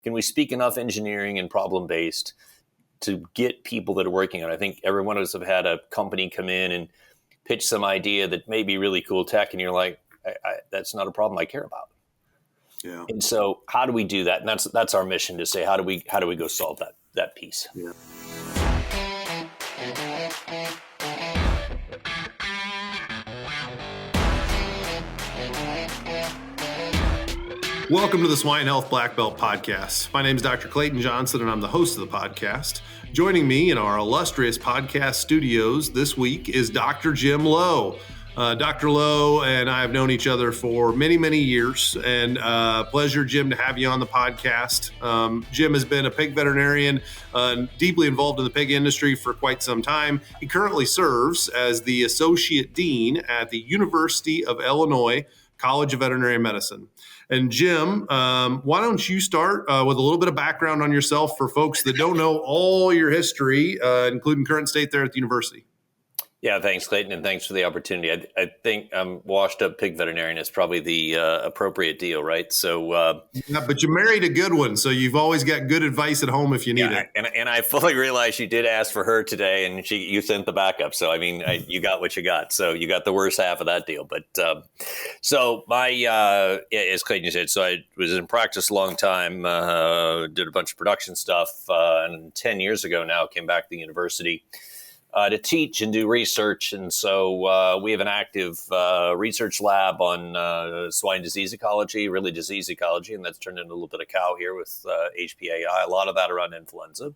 can we speak enough engineering and problem-based to get people that are working on it? I think every one of us have had a company come in and pitch some idea that may be really cool tech, and you're like, that's not a problem I care about. Yeah. And so how do we do that? And that's our mission, to say, how do we go solve that piece? Yeah. Welcome to the Swine Health Blackbelt Podcast. My name is Dr. Clayton Johnson, and I'm the host of the podcast. Joining me in our illustrious podcast studios this week is Dr. Jim Lowe. Dr. Lowe and I have known each other for many, many years, and pleasure, Jim, to have you on the podcast. Jim has been a pig veterinarian, deeply involved in the pig industry for quite some time. He currently serves as the Associate Dean at the University of Illinois College of Veterinary Medicine. And Jim, why don't you start with a little bit of background on yourself for folks that don't know all your history, including current state there at the university? Yeah, thanks, Clayton, and thanks for the opportunity. I think I'm washed up pig veterinarian is probably the appropriate deal, right? So, yeah, but you married a good one, so you've always got good advice at home if you need it. And I fully realize you did ask for her today, and you sent the backup. So, I mean, you got what you got. So you got the worst half of that deal. But so as Clayton said, so I was in practice a long time, did a bunch of production stuff, and 10 years ago now came back to the university to teach and do research. And so we have an active research lab on swine disease ecology, really disease ecology, and that's turned into a little bit of cow here with HPAI, a lot of that around influenza.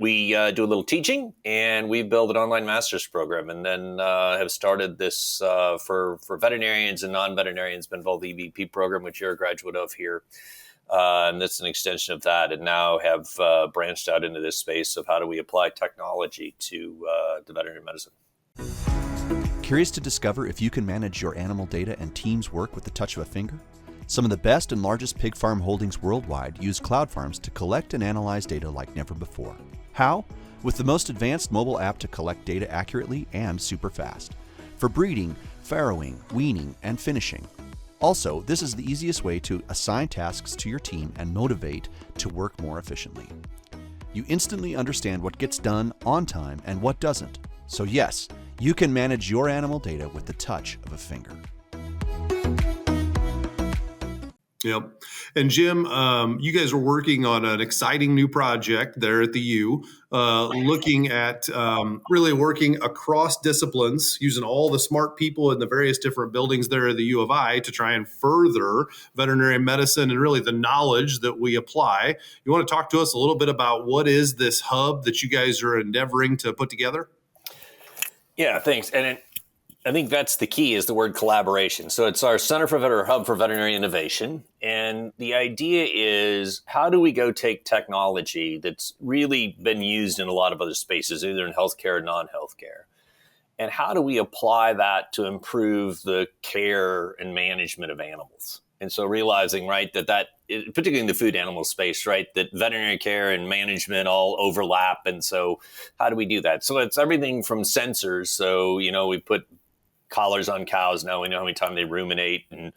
We do a little teaching, and we build an online master's program, and then have started this for veterinarians and non-veterinarians, been involved in the EVP program, which you're a graduate of here. And that's an extension of that, and now have branched out into this space of how do we apply technology to veterinary medicine. Curious to discover if you can manage your animal data and teams work with the touch of a finger? Some of the best and largest pig farm holdings worldwide use cloud farms to collect and analyze data like never before. How? With the most advanced mobile app to collect data accurately and super fast. For breeding, farrowing, weaning, and finishing. Also, this is the easiest way to assign tasks to your team and motivate to work more efficiently. You instantly understand what gets done on time and what doesn't. So yes, you can manage your animal data with the touch of a finger. Yep. And Jim, you guys are working on an exciting new project there at the U, looking at really working across disciplines, using all the smart people in the various different buildings there at the U of I to try and further veterinary medicine and really the knowledge that we apply. You want to talk to us a little bit about what is this hub that you guys are endeavoring to put together? Yeah, thanks. And I think that's the key, is the word collaboration. So it's our Center for Hub for Veterinary Innovation. And the idea is, how do we go take technology that's really been used in a lot of other spaces, either in healthcare or non-healthcare, and how do we apply that to improve the care and management of animals? And so realizing, right, that particularly in the food animal space, right, that veterinary care and management all overlap. And so how do we do that? So it's everything from sensors. So, we put collars on cows. Now we know how many times they ruminate, and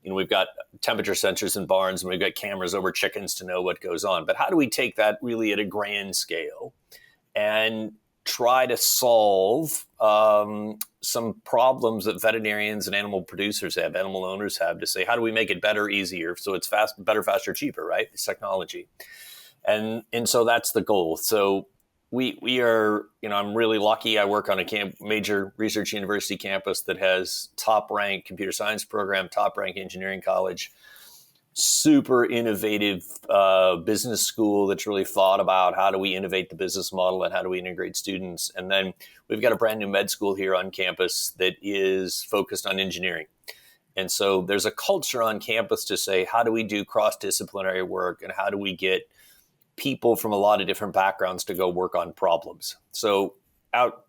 we've got temperature sensors in barns, and we've got cameras over chickens to know what goes on. But how do we take that really at a grand scale and try to solve some problems that veterinarians and animal producers have, animal owners have, to say, how do we make it better, easier, so it's better, faster, cheaper, right? It's technology. And so that's the goal. So we are, I'm really lucky. I work on a major research university campus that has top-ranked computer science program, top-ranked engineering college, super innovative business school that's really thought about how do we innovate the business model and how do we integrate students. And then we've got a brand new med school here on campus that is focused on engineering. And so there's a culture on campus to say, how do we do cross-disciplinary work, and how do we get people from a lot of different backgrounds to go work on problems. So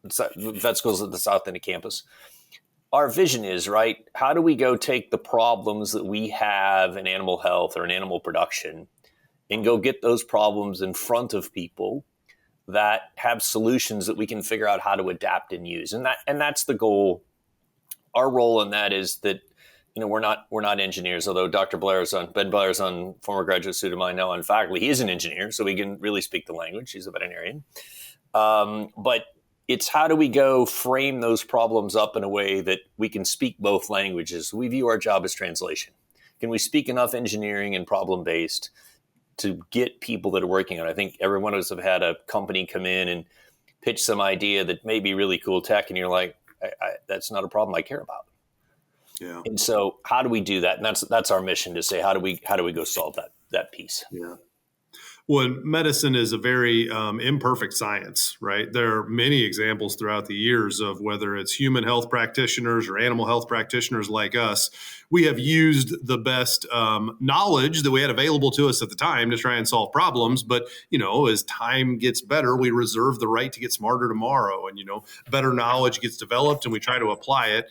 vet schools at the south end of campus. Our vision is, right, how do we go take the problems that we have in animal health or in animal production and go get those problems in front of people that have solutions that we can figure out how to adapt and use. And that's the goal. Our role in that is that we're not engineers, although Ben Blair's on former graduate student of mine now on faculty. He is an engineer, so he can really speak the language. He's a veterinarian. But it's how do we go frame those problems up in a way that we can speak both languages? We view our job as translation. Can we speak enough engineering and problem-based to get people that are working on it? I think every one of us have had a company come in and pitch some idea that may be really cool tech, and you're like, that's not a problem I care about. Yeah. And so how do we do that? And that's our mission, to say, how do we go solve that piece? Yeah. Well, medicine is a very imperfect science, right? There are many examples throughout the years of whether it's human health practitioners or animal health practitioners like us. We have used the best knowledge that we had available to us at the time to try and solve problems. But, as time gets better, we reserve the right to get smarter tomorrow. And, better knowledge gets developed and we try to apply it.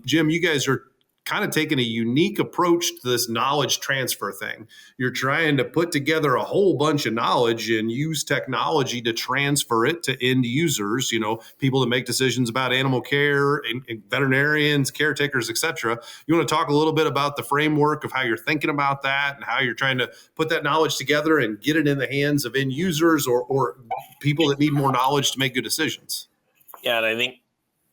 Jim, you guys are kind of taking a unique approach to this knowledge transfer thing. You're trying to put together a whole bunch of knowledge and use technology to transfer it to end users, people that make decisions about animal care, and veterinarians, caretakers, et cetera. You want to talk a little bit about the framework of how you're thinking about that and how you're trying to put that knowledge together and get it in the hands of end users or people that need more knowledge to make good decisions? Yeah, and I think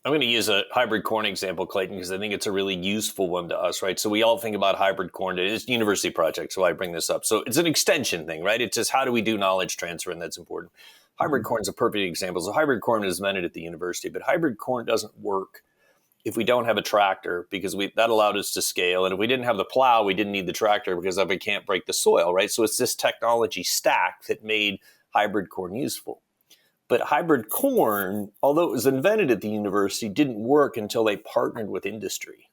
I'm going to use a hybrid corn example, Clayton, because I think it's a really useful one to us, right? So we all think about hybrid corn. It's a university project, so I bring this up. So it's an extension thing, right? It's just how do we do knowledge transfer, and that's important. Hybrid corn is a perfect example. So hybrid corn is invented at the university, but hybrid corn doesn't work if we don't have a tractor, because that allowed us to scale. And if we didn't have the plow, we didn't need the tractor because we can't break the soil, right? So it's this technology stack that made hybrid corn useful. But hybrid corn, although it was invented at the university, didn't work until they partnered with industry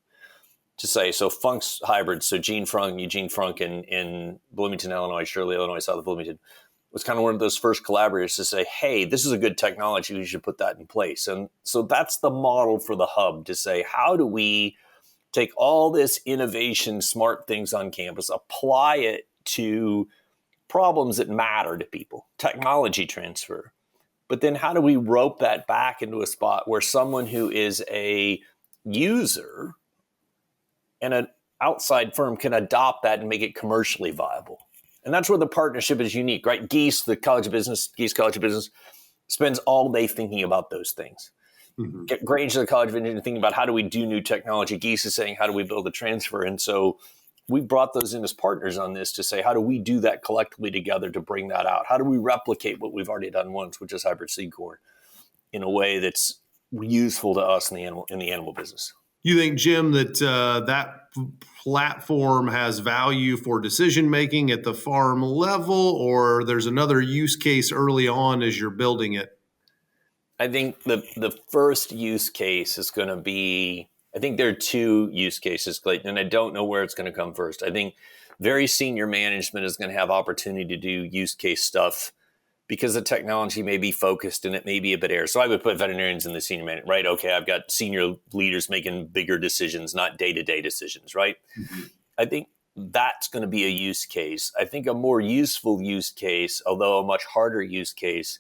to say, so Funk's hybrid, so Eugene Frunk in Bloomington, Illinois, Shirley, Illinois, south of Bloomington, was kind of one of those first collaborators to say, hey, this is a good technology, we should put that in place. And so that's the model for the hub, to say, how do we take all this innovation, smart things on campus, apply it to problems that matter to people, technology transfer. But then how do we rope that back into a spot where someone who is a user and an outside firm can adopt that and make it commercially viable? And that's where the partnership is unique, right? Geese College of Business, spends all day thinking about those things. Mm-hmm. Get Grange to the College of Engineering thinking about how do we do new technology. Geese is saying, how do we build a transfer? And so we brought those in as partners on this to say, how do we do that collectively together to bring that out? How do we replicate what we've already done once, which is hybrid seed corn, in a way that's useful to us in the animal business? You think, Jim, that that platform has value for decision making at the farm level, or there's another use case early on as you're building it? I think the first use case is going to be, I think there are two use cases, Clayton, and I don't know where it's going to come first. I think very senior management is going to have opportunity to do use case stuff because the technology may be focused and it may be a bit air. So I would put veterinarians in the senior management, right? Okay, I've got senior leaders making bigger decisions, not day-to-day decisions, right? Mm-hmm. I think that's going to be a use case. I think a more useful use case, although a much harder use case,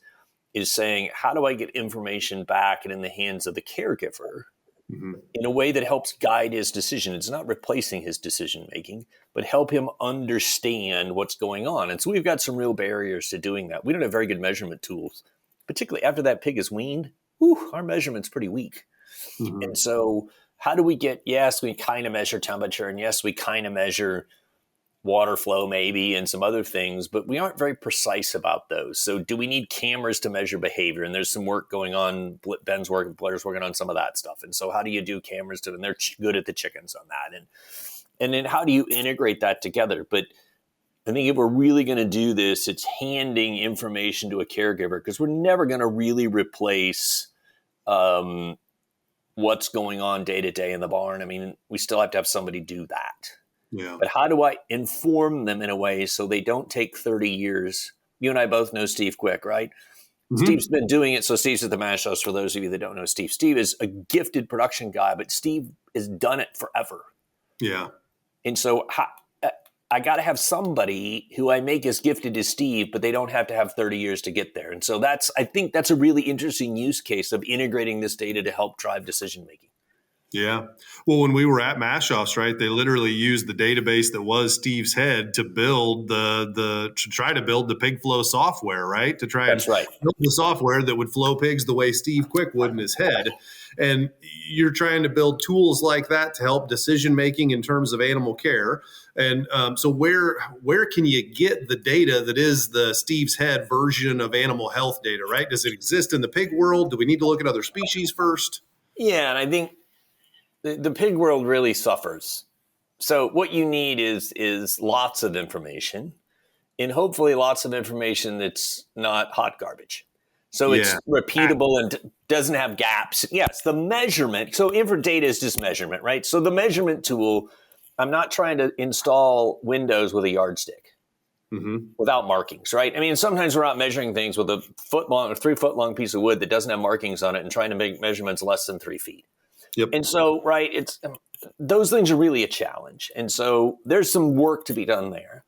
is saying, how do I get information back and in the hands of the caregiver in a way that helps guide his decision? It's not replacing his decision making, but help him understand what's going on. And so we've got some real barriers to doing that. We don't have very good measurement tools, particularly after that pig is weaned. Our measurement's pretty weak. Mm-hmm. And so how do we get, yes, we kind of measure temperature, and yes, we kind of measure water flow maybe and some other things, but we aren't very precise about those. So do we need cameras to measure behavior? And there's some work going on. Ben's working, Blair's working on some of that stuff. And so how do you do cameras and they're good at the chickens on that. And then how do you integrate that together? But I think if we're really going to do this, it's handing information to a caregiver, because we're never going to really replace what's going on day to day in the barn. I mean, we still have to have somebody do that. Yeah. But how do I inform them in a way so they don't take 30 years? You and I both know Steve Quick, right? Mm-hmm. Steve's been doing it. So Steve's at the Mash House, for those of you that don't know Steve. Steve is a gifted production guy, but Steve has done it forever. Yeah. And so I got to have somebody who I make as gifted as Steve, but they don't have to have 30 years to get there. And so I think that's a really interesting use case of integrating this data to help drive decision-making. Yeah. Well, when we were at Mashoff's, right, they literally used the database that was Steve's head to build to try to build the pig flow software, right? To try and That's right. build the software that would flow pigs the way Steve Quick would in his head. And you're trying to build tools like that to help decision making in terms of animal care. And so where can you get the data that is the Steve's head version of animal health data, right? Does it exist in the pig world? Do we need to look at other species first? Yeah, and I think the pig world really suffers. So what you need is lots of information, and hopefully lots of information that's not hot garbage. So it's repeatable and doesn't have gaps. Yes, the measurement. So infra data is just measurement, right? So the measurement tool, I'm not trying to install windows with a yardstick without markings, right? I mean, sometimes we're not measuring things with a 3-foot long piece of wood that doesn't have markings on it and trying to make measurements less than 3 feet. Yep. And so, right, those things are really a challenge. And so there's some work to be done there.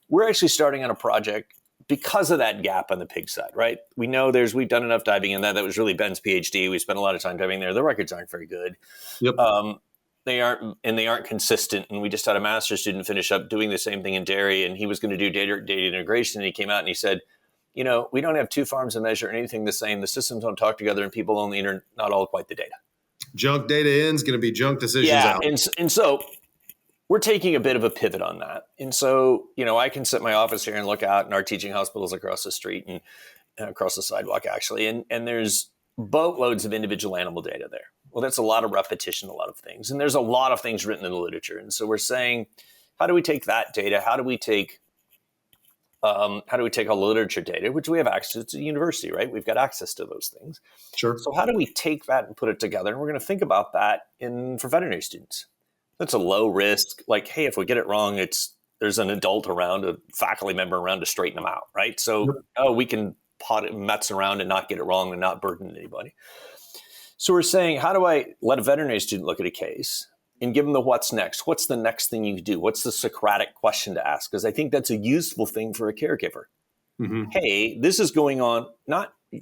We're actually starting on a project because of that gap on the pig side, right? We know we've done enough diving in that. That was really Ben's PhD. We spent a lot of time diving there. The records aren't very good. Yep. They aren't consistent. And we just had a master's student finish up doing the same thing in dairy, and he was going to do data integration. And he came out and he said, we don't have two farms to measure anything the same. The systems don't talk together, and people only enter not all quite the data. Junk data in is going to be junk decisions out. And so we're taking a bit of a pivot on that. And so, I can sit in my office here and look out in our teaching hospitals across the street and across the sidewalk, actually. And there's boatloads of individual animal data there. Well, that's a lot of repetition, a lot of things. And there's a lot of things written in the literature. And so we're saying, how do we take that data? How do we take all the literature data, which we have access to the university, right? We've got access to those things. Sure. So how do we take that and put it together? And we're going to think about that for veterinary students. That's a low risk. Like, hey, if we get it wrong, there's an adult around, a faculty member around to straighten them out, right? So we can mess around and not get it wrong and not burden anybody. So we're saying, how do I let a veterinary student look at a case and give them the what's next? What's the next thing you do? What's the Socratic question to ask? Because I think that's a useful thing for a caregiver. Mm-hmm. Hey, this is going on.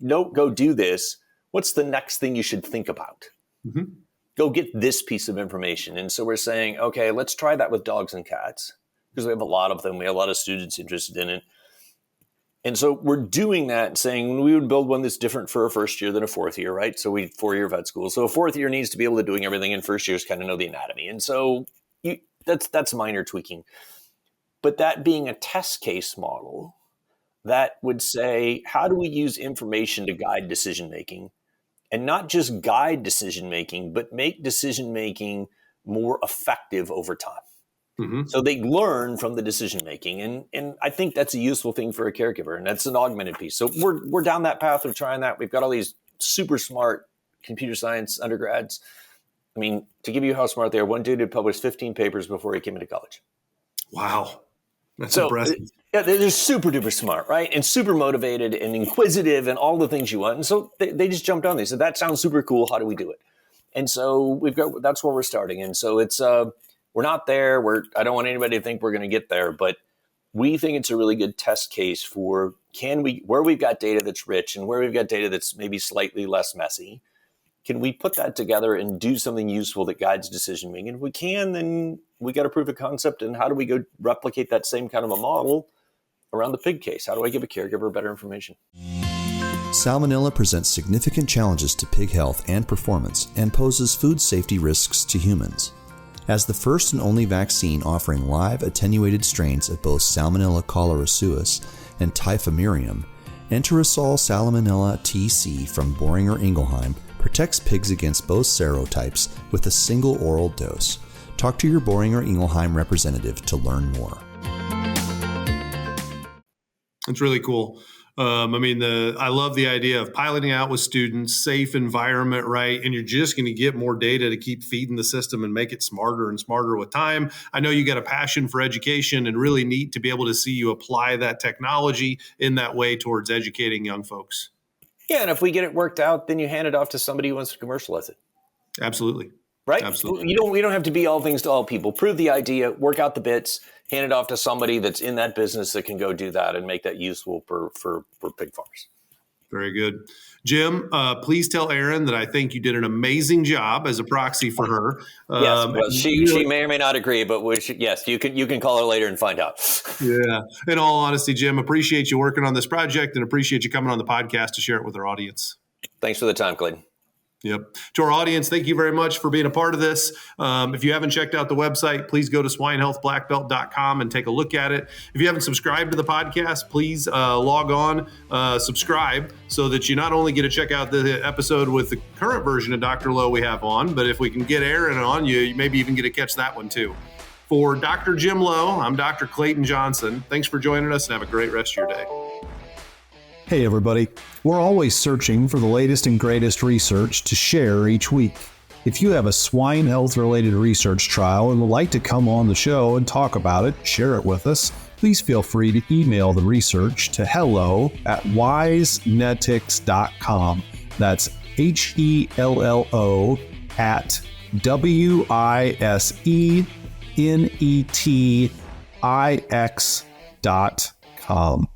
Don't go do this. What's the next thing you should think about? Mm-hmm. Go get this piece of information. And so we're saying, okay, let's try that with dogs and cats because we have a lot of them. We have a lot of students interested in it. And so we're doing that and saying we would build one that's different for a first year than a fourth year, right? So 4-year vet school. So a fourth year needs to be able to doing everything, and first years kind of know the anatomy. And so that's minor tweaking. But that being a test case model, that would say, how do we use information to guide decision-making? And not just guide decision-making, but make decision-making more effective over time. Mm-hmm. So they learn from the decision-making. And I think that's a useful thing for a caregiver. And that's an augmented piece. So we're down that path of trying that. We've got all these super smart computer science undergrads. I mean, to give you how smart they are, one dude had published 15 papers before he came into college. Wow. That's impressive. Yeah, they're super duper smart, right? And super motivated and inquisitive and all the things you want. And so they just jumped on. They said, that sounds super cool. How do we do it? And so that's where we're starting. And so it's, we're not there. I don't want anybody to think we're going to get there, but we think it's a really good test case for where we've got data that's rich and where we've got data that's maybe slightly less messy. Can we put that together and do something useful that guides decision making? If we can, then we got to prove a concept. And how do we go replicate that same kind of a model around the pig case? How do I give a caregiver better information? Salmonella presents significant challenges to pig health and performance and poses food safety risks to humans. As the first and only vaccine offering live attenuated strains of both Salmonella cholerae and Typhimurium, Enterosol Salmonella TC from Boehringer Ingelheim protects pigs against both serotypes with a single oral dose. Talk to your Boehringer Ingelheim representative to learn more. It's really cool. I love the idea of piloting out with students, safe environment, right? And you're just going to get more data to keep feeding the system and make it smarter and smarter with time. I know you got a passion for education, and really neat to be able to see you apply that technology in that way towards educating young folks. Yeah, and if we get it worked out, then you hand it off to somebody who wants to commercialize it. Absolutely. Right? Absolutely. We don't have to be all things to all people. Prove the idea, work out the bits, hand it off to somebody that's in that business that can go do that and make that useful for pig farmers. Very good. Jim, please tell Erin that I think you did an amazing job as a proxy for her. Yes, well, she may or may not agree, but yes, you can call her later and find out. Yeah. In all honesty, Jim, appreciate you working on this project and appreciate you coming on the podcast to share it with our audience. Thanks for the time, Clayton. Yep. To our audience, thank you very much for being a part of this. If you haven't checked out the website, please go to swinehealthblackbelt.com and take a look at it. If you haven't subscribed to the podcast, please log on, subscribe, so that you not only get to check out the episode with the current version of Dr. Lowe we have on, but if we can get Erin on, you maybe even get to catch that one too. For Dr. Jim Lowe, I'm Dr. Clayton Johnson. Thanks for joining us and have a great rest of your day. Hey everybody, we're always searching for the latest and greatest research to share each week. If you have a swine health related research trial and would like to come on the show and talk about it, share it with us, please feel free to email the research to hello@wisenetics.com. That's HELLO@WISENETIX.com.